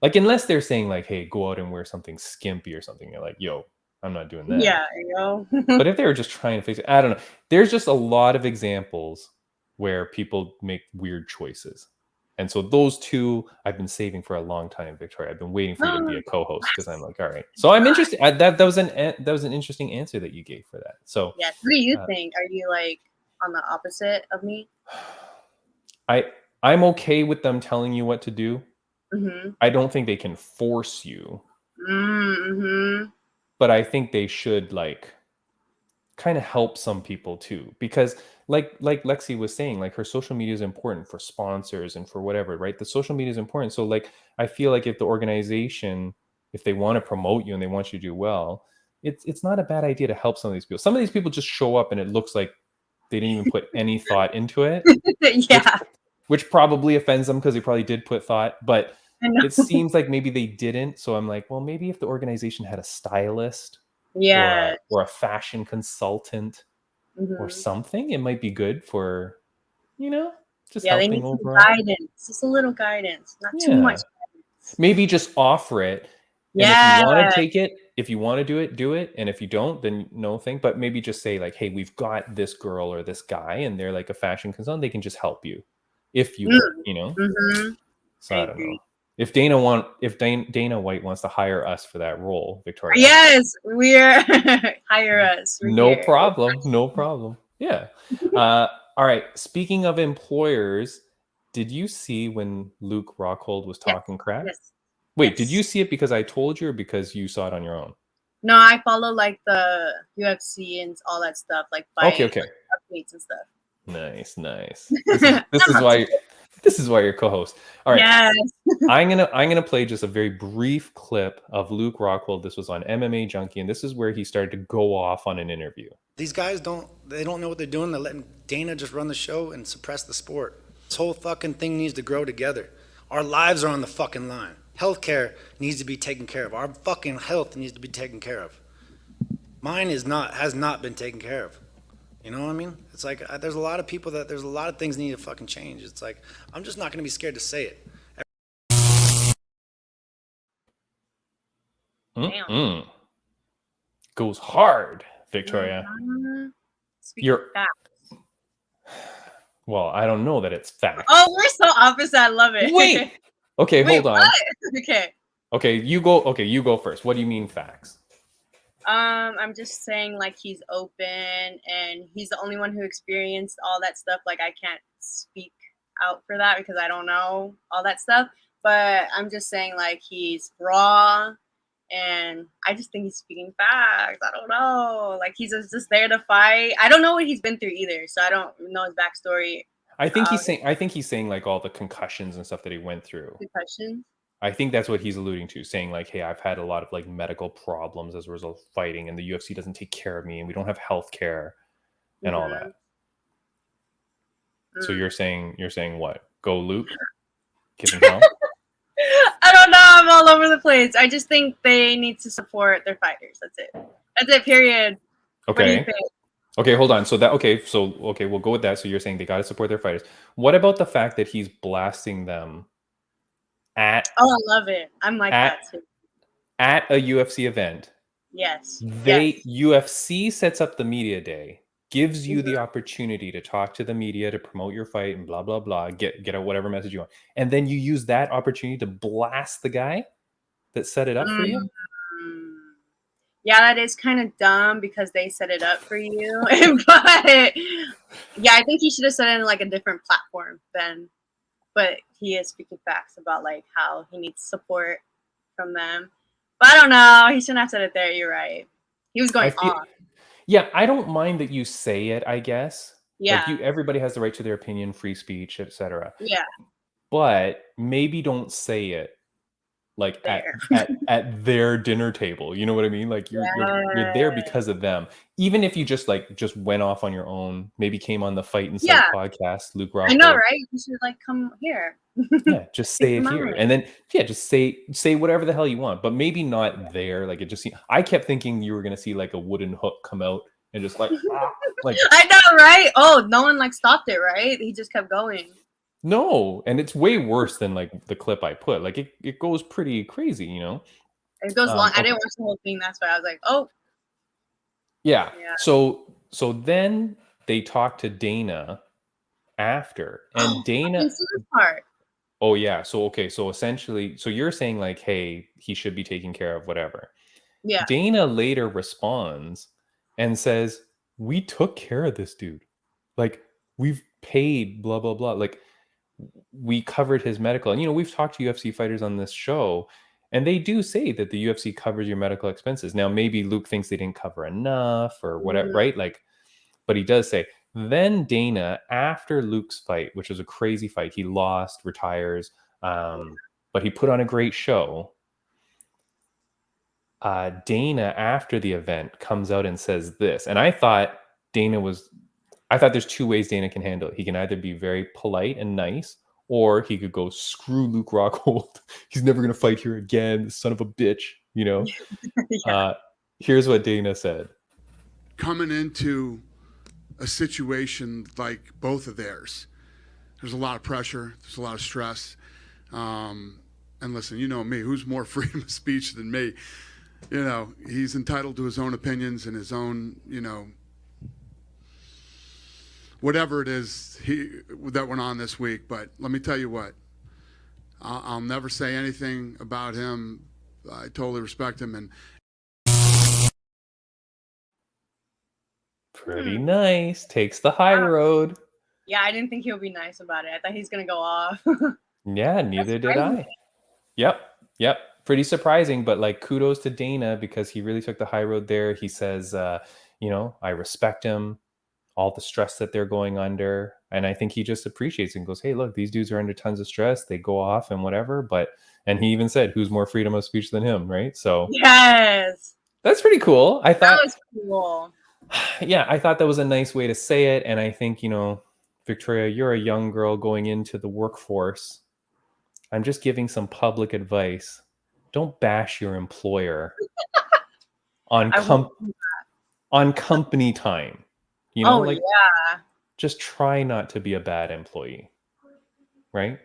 Like, unless they're saying like, hey, go out and wear something skimpy or something. You're like, yo, I'm not doing that. Yeah, But if they were just trying to fix it, I don't know. There's just a lot of examples where people make weird choices. And so those two I've been saving for a long time, Victoria. I've been waiting for you to be a co-host because I'm like, all right. So I'm interested. That was an interesting answer that you gave for that. So yes. What do you think? Are you like on the opposite of me? I'm okay with them telling you what to do. I don't think they can force you. but I think they should like kind of help some people too, because like Lexi was saying, like her social media is important for sponsors and for whatever, right? The social media is important. So like I feel like if the organization, if they want to promote you and they want you to do well, it's not a bad idea to help some of these people. Some of these people just show up and it looks like they didn't even put any thought into it. Yeah. Which probably offends them because they probably did put thought, but I know. it seems like maybe they didn't. So I'm like, well, maybe if the organization had a stylist Yeah. or a fashion consultant or Mhm. something, it might be good for, just Yeah, they helping need some overall. guidance. Just a little guidance, not too much. Yeah. Maybe just offer it. And if Yeah. you want to take it, if you want to do it. And if you don't, then no thing. But maybe just say like, hey, we've got this girl or this guy and they're like a fashion consultant. They can just help you if you want, Mhm. So I I don't know. agree. If Dana White wants to hire us for that role, Victoria. Yes, we're hire us. We're No here. problem. No problem. Yeah. All right. Speaking of employers, did you see when Luke Rockhold was talking crap? Yes. Wait, did Yes. you see it because I told you or because you saw it on your own? No, I follow like the UFC and all that stuff, like fight Okay. updates and stuff. Nice. This is why you're co-host. All right. Yes. I'm gonna play just a very brief clip of Luke Rockhold. This was on MMA Junkie, and this is where he started to go off on an interview. These guys don't know what they're doing. They're letting Dana just run the show and suppress the sport. This whole fucking thing needs to grow together. Our lives are on the fucking line. Healthcare needs to be taken care of. Our fucking health needs to be taken care of. Mine has not been taken care of. You know what I mean? It's like there's a lot of people there's a lot of things need to fucking change. It's like I'm just not gonna be scared to say it. Damn. Goes hard, Victoria. You're facts. Well, I don't know that it's fact. Oh, we're so opposite. I love it. Wait. Okay, hold on. What? Okay, you go first. What do you mean facts? I'm just saying like he's open and he's the only one who experienced all that stuff. Like I can't speak out for that because I don't know all that stuff. But I'm just saying like he's raw and I just think he's speaking facts. I don't know. Like he's just there to fight. I don't know what he's been through either, so I don't know his backstory. I think he's saying like all the concussions and stuff that he went through. Concussions? I think that's what he's alluding to, saying like, hey, I've had a lot of like medical problems as a result of fighting, and the UFC doesn't take care of me, and we don't have health care and all that. So you're saying what? Go Luke? Give him help? I don't know. I'm all over the place. I just think they need to support their fighters. That's it. That's it. Period. Okay. Okay, hold on. So we'll go with that. So you're saying they got to support their fighters. What about the fact that he's blasting them at? Oh, I love it. I'm like that too. At a UFC event. Yes. UFC sets up the media day, gives you the opportunity to talk to the media, to promote your fight and blah, blah, blah, get out whatever message you want. And then you use that opportunity to blast the guy that set it up for you? Yeah, that is kind of dumb because they set it up for you. But yeah, I think he should have said it in like a different platform then. But he is speaking facts about like how he needs support from them. But I don't know. He shouldn't have said it there. You're right. He was going off. Yeah, I don't mind that you say it, I guess. Yeah. Like everybody has the right to their opinion, free speech, etc. Yeah. But maybe don't say it like at their dinner table. You know what I mean? Like you're there because of them. Even if you just went off on your own, maybe came on the Fight Inside podcast, Luke Rockhold. I know, right? You should like come here. Yeah, just say it here. And then just say whatever the hell you want, but maybe not there. Like it just I kept thinking you were gonna see like a wooden hook come out and just like I know, right? Oh, no one like stopped it, right? He just kept going. No, and it's way worse than like the clip I put. Like it goes pretty crazy, you know. It goes long. I didn't watch the whole thing. That's why I was like, oh. Yeah. So then they talked to Dana after, and Dana. Part. Oh yeah. So essentially, you're saying like, hey, he should be taken care of, whatever. Yeah. Dana later responds and says, "We took care of this dude. Like we've paid blah blah blah. Like we covered his medical." And we've talked to UFC fighters on this show, And they do say that the UFC covers your medical expenses. Now, maybe Luke thinks they didn't cover enough or whatever, right? Like, but he does say, then Dana, after Luke's fight, which was a crazy fight, he lost, retires, but he put on a great show. Dana, after the event, comes out and says this. And I thought there's two ways Dana can handle it. He can either be very polite and nice, or he could go, screw Luke Rockhold. He's never going to fight here again. Son of a bitch, you know? Here's what Dana said. Coming into a situation like both of theirs, there's a lot of pressure. There's a lot of stress. And listen, you know me, who's more freedom of speech than me? You know, he's entitled to his own opinions and his own, you know, whatever it is that went on this week. But let me tell you what, I'll never say anything about him. I totally respect him. And pretty nice. Takes the high road. Yeah, I didn't think he would be nice about it. I thought he's going to go off. Yeah, neither did I. Yep. Pretty surprising, but like kudos to Dana because he really took the high road there. He says, you know, I respect him, all the stress that they're going under. And I think he just appreciates it and goes, hey, look, these dudes are under tons of stress. They go off and whatever. And he even said, who's more freedom of speech than him, right? So yes. That's pretty cool. I thought that was cool. Yeah, I thought that was a nice way to say it. And I think, you know, Victoria, you're a young girl going into the workforce. I'm just giving some public advice. Don't bash your employer on company time. You know, yeah. Just try not to be a bad employee. Right?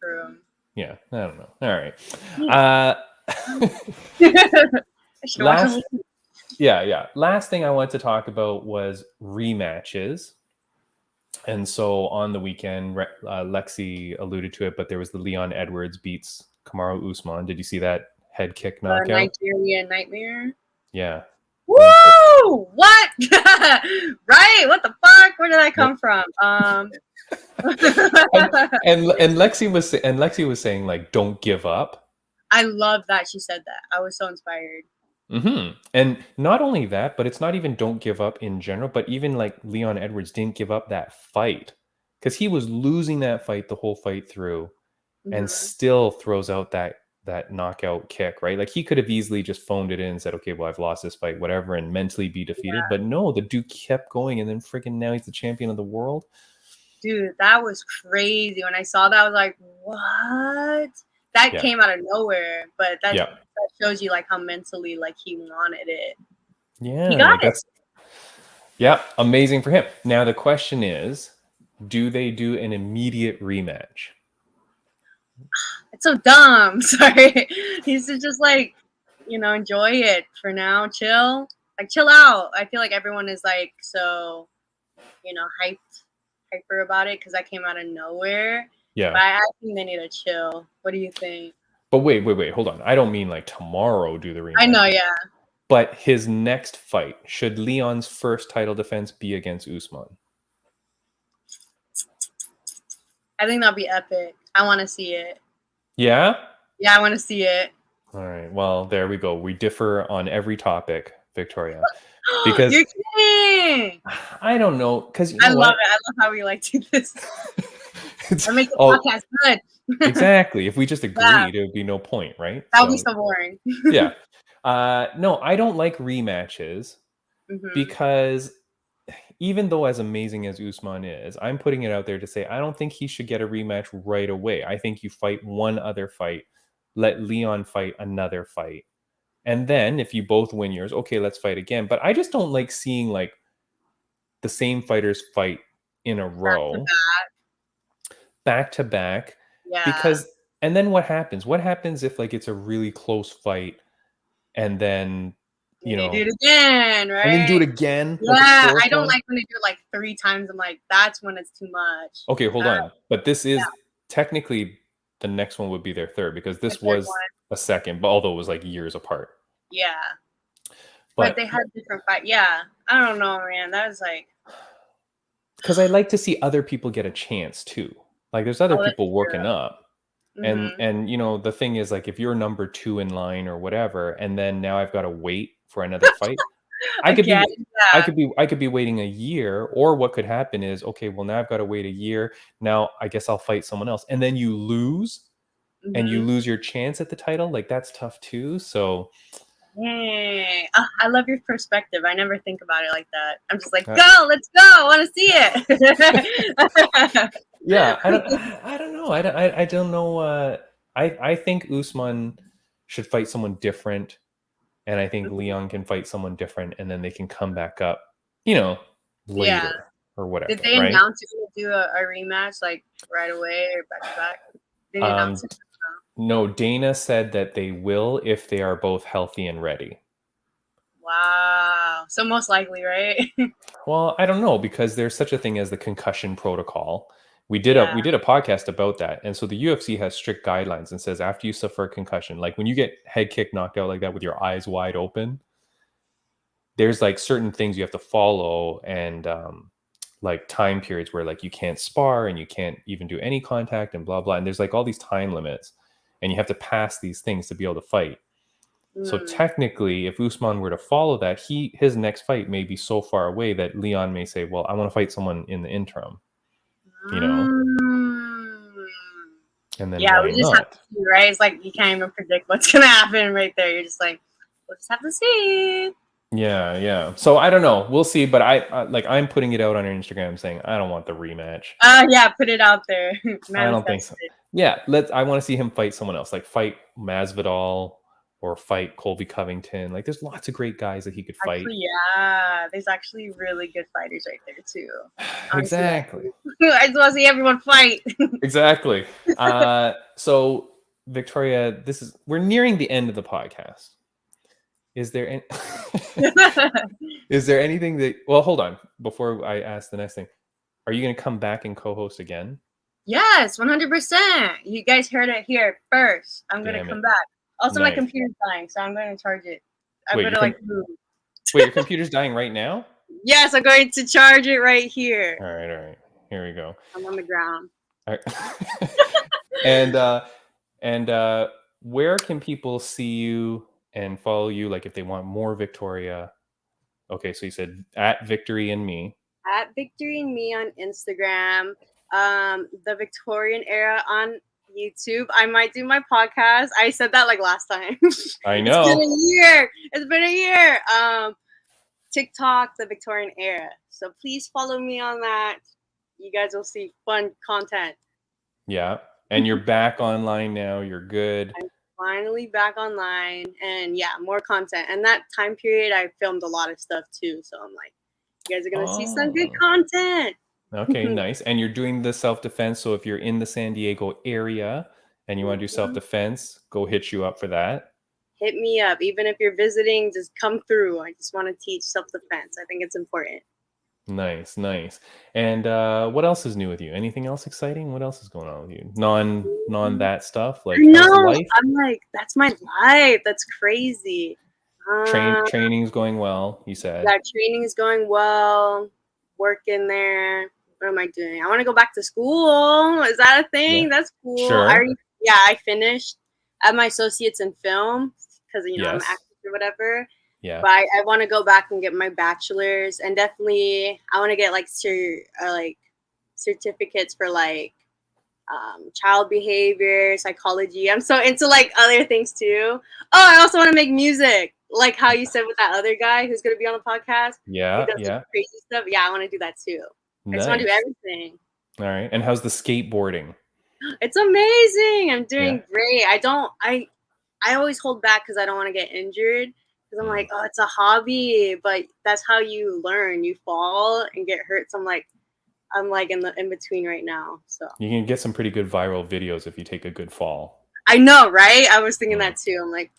True. Yeah, I don't know. All right. Last thing I wanted to talk about was rematches. And so on the weekend, Lexi alluded to it, but there was the Leon Edwards beats Kamaru Usman. Did you see that head kick knockout? Nigerian Nightmare? Yeah. Woo! What? Right? What the fuck? Where did that come from? and Lexi was saying, like, don't give up. I love that she said that. I was so inspired. Mm-hmm. And not only that, but it's not even don't give up in general, but even like Leon Edwards didn't give up that fight because he was losing that fight the whole fight through and still throws out that knockout kick, right? Like he could have easily just phoned it in and said, okay, well, I've lost this fight, whatever, and mentally be defeated. But no, the dude kept going and then freaking now he's the champion of the world. Dude, that was crazy. When I saw that, I was like, what? That came out of nowhere, but that shows you like how mentally like he wanted it. Yeah, he got it. Yeah, amazing for him. Now the question is, do they do an immediate rematch? It's so dumb. Sorry, he should just like, you know, enjoy it for now. Chill out. I feel like everyone is like so, you know, hyper about it because that came out of nowhere. Yeah. But I think they need to chill. What do you think? But wait, hold on. I don't mean like tomorrow do the rematch. I know, yeah. But his next fight, should Leon's first title defense be against Usman? I think that'll be epic. I want to see it. Yeah? Yeah, I want to see it. All right. Well, there we go. We differ on every topic, Victoria. Because you're kidding. I don't know. Because I love it. I love how we like do this. I make the podcast good. Exactly. If we just agreed, it would be no point, right? That would be so boring. Yeah. No, I don't like rematches because even though as amazing as Usman is, I'm putting it out there to say I don't think he should get a rematch right away. I think you fight one other fight, let Leon fight another fight. And then if you both win yours, okay, let's fight again. But I just don't like seeing like the same fighters fight in a row. Back to back. Yeah. Because and then what happens? What happens if like it's a really close fight and then you know do it again, right? And then do it again. Yeah, I don't like when they do it like 3 times. I'm like, that's when it's too much. Okay, hold on. But this is technically the next one would be their third because this was a second, but although it was like years apart. Yeah. But they had different fights. Yeah. I don't know, man. That was like because I like to see other people get a chance too. Like there's other people working up. And you know, the thing is, like, if you're number 2 in line or whatever, and then now I've got to wait for another fight, I could Again, be I could be waiting a year, or what could happen is, okay, well, now I've got to wait a year. Now I guess I'll fight someone else, and then you lose, and you lose your chance at the title. Like, that's tough too. So Hey, I love your perspective. I never think about it like that. I'm just like, Uh, go, let's go. I want to see it. yeah, I don't know. I don't know. I think Usman should fight someone different, and I think Leon can fight someone different, and then they can come back up, you know, Yeah. later or whatever. Did they right? announce you're gonna do a rematch like right away or back to back? Did they announce it? No, Dana said that they will if they are both healthy and ready. Wow. So most likely, right? Well, I don't know, because there's such a thing as the concussion protocol. We did a podcast about that, and so the UFC has strict guidelines and says after you suffer a concussion, like when you get head kick knocked out like that with your eyes wide open, there's like certain things you have to follow, and like time periods where like you can't spar and you can't even do any contact and blah blah, and there's like all these time limits, and you have to pass these things to be able to fight. So technically, if Usman were to follow that, his next fight may be so far away that Leon may say, well, I want to fight someone in the interim, you know? And then yeah, why we just not? have to see, right? It's like you can't even predict what's gonna happen right there. You're just like, we'll just have to see. Yeah. So I don't know. We'll see. But I'm putting it out on our Instagram saying I don't want the rematch. Yeah, put it out there. I don't think so. Yeah, I want to see him fight someone else, like fight Masvidal or fight Colby Covington. Like, there's lots of great guys that he could fight. Actually, yeah, there's actually really good fighters right there too. Exactly. I just want to see everyone fight. Exactly. So Victoria, we're nearing the end of the podcast. Is there anything that? Well, hold on. Before I ask the next thing, are you going to come back and co-host again? Yes, 100%. You guys heard it here first. I'm going to come back. Also, my computer's dying, so I'm going to charge it. I'm going to move. Wait, your computer's dying right now? Yes, I'm going to charge it right here. All right. Here we go. I'm on the ground. All right. And where can people see you and follow you? Like, if they want more Victoria. Okay, so you said at Victory and Me. At Victory and Me on Instagram. The Victorian Era on YouTube. I might do my podcast. I said that like last time. I know. It's been a year. TikTok, the Victorian Era. So please follow me on that. You guys will see fun content. Yeah. And you're back online now. You're good. I'm finally back online, and yeah, more content. And that time period, I filmed a lot of stuff too. So I'm like, you guys are gonna see some good content. Okay, nice. And you're doing the self-defense. So if you're in the San Diego area and you want to do self-defense, go hit you up for that. Hit me up. Even if you're visiting, just come through. I just want to teach self-defense. I think it's important. Nice. And what else is new with you? Anything else exciting? What else is going on with you? Non that stuff? Like, life? I'm like, that's my life. That's crazy. Training's going well, you said. Yeah, training is going well. Working there. What am I doing? I want to go back to school. Is that a thing? Yeah. That's cool. Sure. I finished. I have my associates in film because I'm an actor or whatever. Yeah. But I want to go back and get my bachelor's, and definitely I want to get like certificates for like child behavior, psychology. I'm so into like other things too. Oh, I also want to make music, like how you said with that other guy who's going to be on the podcast. Yeah. He does crazy stuff. Yeah, I want to do that too. Nice. I just want to do everything. All right. And how's the skateboarding? It's amazing. I'm doing great. I always hold back because I don't want to get injured. Because I'm like, oh, it's a hobby, but that's how you learn. You fall and get hurt. So I'm like in between right now. So you can get some pretty good viral videos if you take a good fall. I know, right? I was thinking that too. I'm like,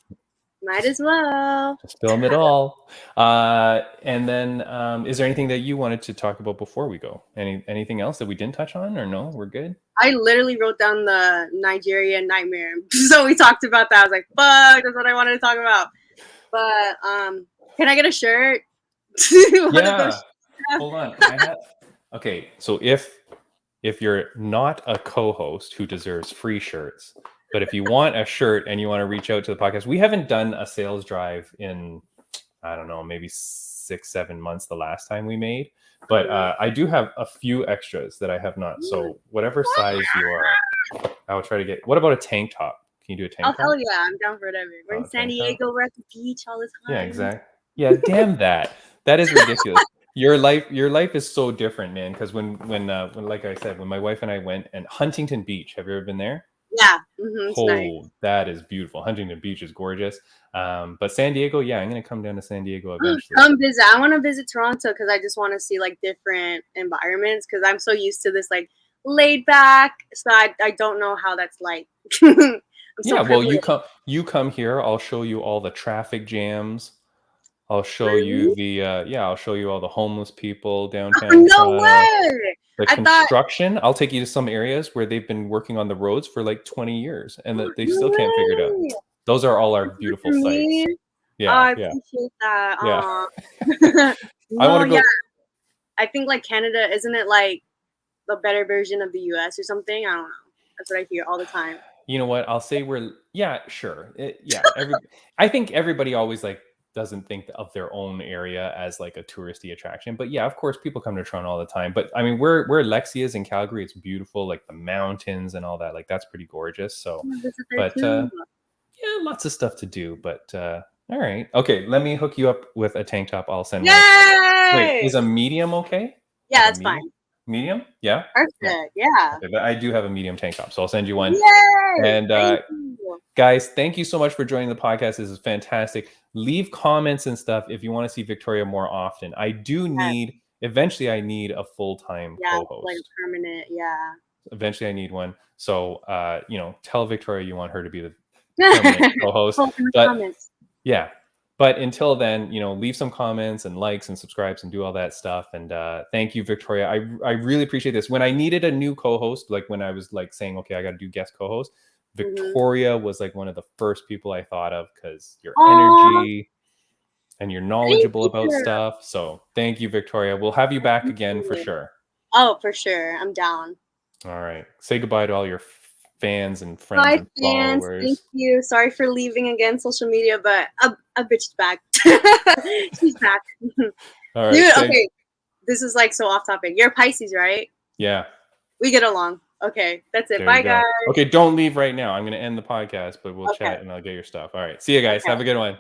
might as well. Just film it all. And then is there anything that you wanted to talk about before we go? Anything else that we didn't touch on, or no? We're good? I literally wrote down the Nigeria nightmare. So we talked about that. I was like, fuck, that's what I wanted to talk about. But can I get a shirt? Yeah. Hold on. Okay. So if if you're not a co-host who deserves free shirts, but if you want a shirt and you want to reach out to the podcast, we haven't done a sales drive in, I don't know, maybe 6-7 months the last time we made. But I do have a few extras that I have not. So whatever size you are, I'll try to get. What about a tank top? Can you do a tank top? Hell yeah, I'm down for whatever. We're in San Diego, we're at the beach all the time. Yeah, exactly. Yeah, damn that. That is ridiculous. Your life is so different, man. Because when like I said, when my wife and I went and Huntington Beach, have you ever been there? Yeah, it's nice. That is beautiful. Huntington Beach is gorgeous. But San Diego, yeah, I'm gonna come down to San Diego eventually. Come visit. I want to visit Toronto because I just want to see like different environments. Because I'm so used to this like laid back, so I don't know how that's like. Yeah, well, you come here. I'll show you all the traffic jams. I'll show you the I'll show you all the homeless people downtown. No way! The construction. I'll take you to some areas where they've been working on the roads for like 20 years and that they still can't figure it out. Those are all our beautiful sites. Yeah, I appreciate that. Yeah. I want to go. I think like Canada, isn't it like the better version of the US or something? I don't know. That's what I hear all the time. You know what? I'll say sure. I think everybody always like doesn't think of their own area as like a touristy attraction. But yeah, of course, people come to Toronto all the time. But I mean, where Lexi is in Calgary, it's beautiful, like the mountains and all that. Like that's pretty gorgeous. So, but lots of stuff to do. But all right, okay. Let me hook you up with a tank top. I'll send. Yay! Wait, is a medium okay? Yeah, that's fine. Medium? Yeah. Perfect. Yeah. Okay, but I do have a medium tank top, so I'll send you one. Yay! And guys, thank you so much for joining the podcast. This is fantastic. Leave comments and stuff if you want to see Victoria more often. I do need eventually. I need a full-time co-host, like permanent. Yeah. Eventually, I need one. So, tell Victoria you want her to be the permanent co-host. Yeah. But until then, leave some comments and likes and subscribes and do all that stuff. And thank you, Victoria. I really appreciate this. When I needed a new co-host, like when I was like saying, okay, I got to do guest co-host, Victoria was like one of the first people I thought of because your energy and you're knowledgeable about stuff. So thank you, Victoria. We'll have you back again for sure. Oh, for sure. I'm down. All right. Say goodbye to all your fans and friends and followers. Thank you. Sorry for leaving again social media, but a bitch back. She's back. All right. Dude, okay. This is like so off topic. You're Pisces, right? Yeah. We get along. Okay. That's it. Bye, guys. Okay. Don't leave right now. I'm going to end the podcast, but we'll chat and I'll get your stuff. All right. See you guys. Have a good one.